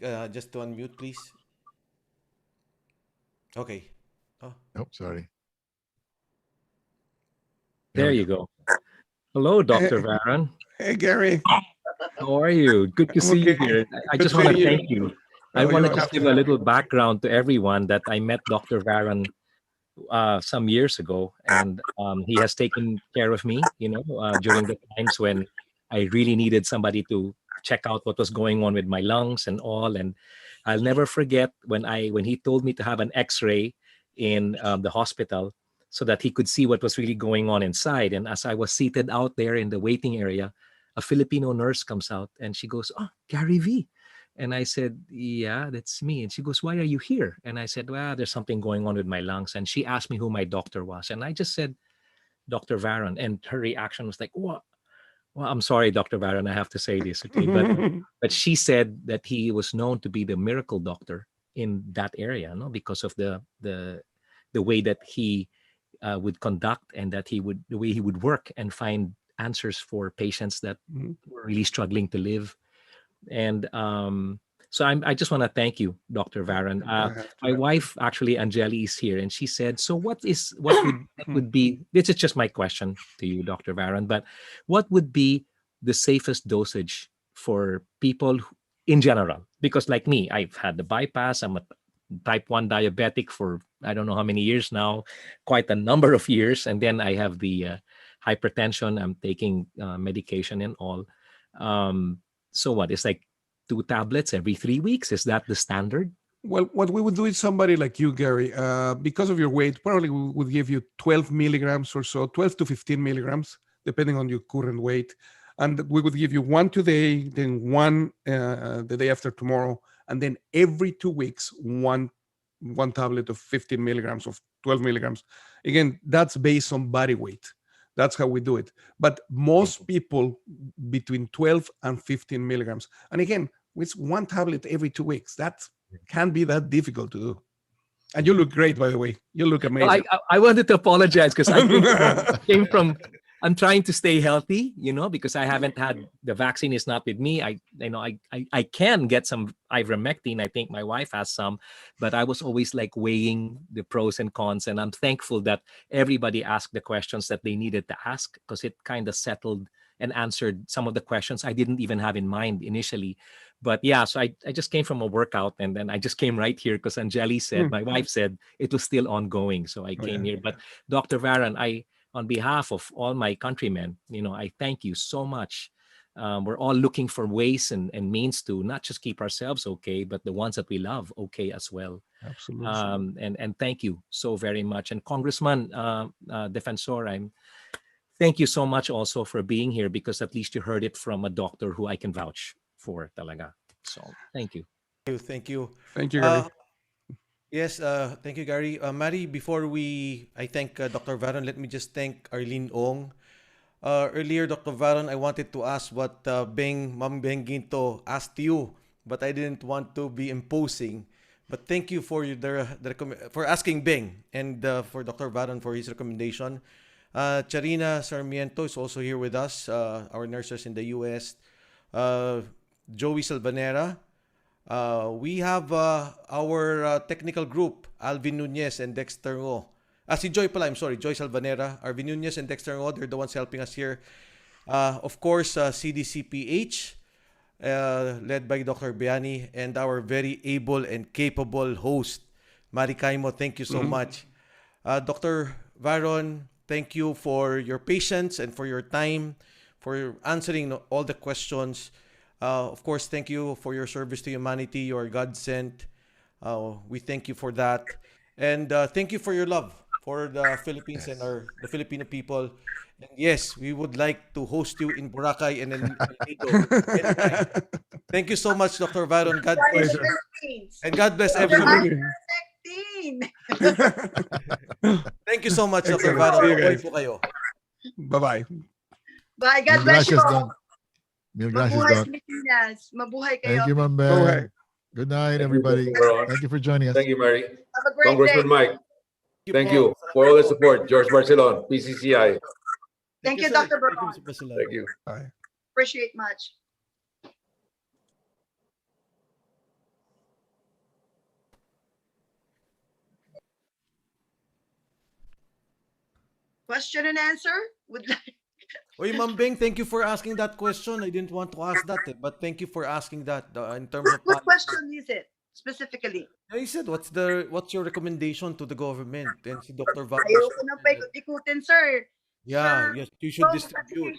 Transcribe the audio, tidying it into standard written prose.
just to unmute, please. Okay. Oh, Oh, sorry. There There we you go. go. Hello, Dr. Hey, Varon. hey, Gary. How are you? Good to I'm see you okay. here. I Good just to want see to you. thank you. I Oh, want you to just have give to. a little background to everyone that I met Dr. Varon some years ago, and he has taken care of me, during the times when I really needed somebody to check out what was going on with my lungs and all. And I'll never forget when he told me to have an X-ray in the hospital so that he could see what was really going on inside. And as I was seated out there in the waiting area, a Filipino nurse comes out and she goes, "Oh, Gary V." And I said, "Yeah, that's me." And she goes, "Why are you here?" And I said, "Well, there's something going on with my lungs." And she asked me who my doctor was. And I just said, "Dr. Varon." And her reaction was like, "What?" Well, I'm sorry, Dr. Varon, I have to say this, okay? But she said that he was known to be the miracle doctor in that area, no, because of the way that he would conduct, and that the way he would work and find answers for patients that Mhm. were really struggling to live. And so I just want to thank you, Dr. Varon. I have My to. wife, actually, Angeli, is here, and she said, "So what would be?" This is just my question to you, Dr. Varon. But what would be the safest dosage for people in general? Because, like me, I've had the bypass. I'm a type 1 diabetic for I don't know how many years now, quite a number of years, and then I have the hypertension. I'm taking medication and all. Um, so what? It's like 2 tablets every 3 weeks. Is that the standard? Well, what we would do is somebody like you, Gary, because of your weight, probably we would give you 12 milligrams or so, 12 to 15 milligrams, depending on your current weight. And we would give you one today, then one the day after tomorrow, and then every 2 weeks, one tablet of 15 milligrams of 12 milligrams. Again, that's based on body weight. That's how we do it. But most people between 12 and 15 milligrams. And again, with one tablet every 2 weeks, that can't be that difficult to do. And you look great, by the way. You look No, amazing. I wanted to apologize because I came from I'm trying to stay healthy, because I haven't had the vaccine is not with me. I can get some ivermectin. I think my wife has some, but I was always like weighing the pros and cons. And I'm thankful that everybody asked the questions that they needed to ask, because it kind of settled and answered some of the questions I didn't even have in mind initially. But yeah, so I just came from a workout, and then I just came right here because Angeli said, my wife said it was still ongoing. So I Oh, came yeah. here. But Dr. Varon, on behalf of all my countrymen, I thank you so much. We're all looking for ways and means to not just keep ourselves okay, but the ones that we love okay as well. Absolutely. And thank you so very much. And Congressman Defensor, thank you so much also for being here, because at least you heard it from a doctor who I can vouch for talaga. So thank you. thank you. Thank you, Gary. Uh, yes, thank you, Gary. Mary, before I thank Dr. Varon, let me just thank Arlene Ong. Earlier, Dr. Varon, I wanted to ask what Ma'am Beng Ginto asked you, but I didn't want to be imposing. But thank you for for asking Beng, and for Dr. Varon for his recommendation. Charina Sarmiento is also here with us, our nurses in the US. Uh, Joey Salvanera. We have our technical group, Alvin Nunez and Dexter Ngo. Si Joy pala, I'm sorry, Joy Salvanera, Alvin Nunez and Dexter Ngo, they're the ones helping us here. Of course, CDCPH, led by Dr. Biani, and our very able and capable host, Marikaimo. Thank you so much. Dr. Varon, thank you for your patience and for your time, for answering all the questions. Of course, thank you for your service to humanity. You are God sent. We thank you for that, and thank you for your love for the Philippines and Yes. the Filipino people. And yes, we would like to host you in Boracay and in El Nido anytime. Thank you so much, Dr. Varon. God Join the bless, Pleasure. Philippines. and God bless You're everyone. Absolutely. under 16. Thank you so much, Dr. Excellent. Varon. See you Mabuhay guys. po kayo. Bye-bye. Bye. Mil God bless you gracias, all. Don. Mil gracias, Mabuhay Doc. Pilipinas. Mabuhay Thank kayo. you, Ma'am Bye-bye. Beng. Good night, Thank you, everybody. Dr. Varon. Thank you for joining us. Thank you, Mary. Have a great day. Congressman Mike, Thank you thank po. you for all the support. George Barcelon, PCCI. Thank you, sir. Dr. Thank you, Baron. Mr. President. Thank you. Bye. Appreciate much. question and answer? Would like Oy, Ma'am Beng, thank you for asking that question. I didn't want to ask that, but thank you for asking that in terms of what policy. question is it specifically? I said, what's your recommendation to the government? And si Dr. Varon Ayoko nang said that, paikot-ikutin, sir. yeah, Sir, yes, you should Rome, distribute.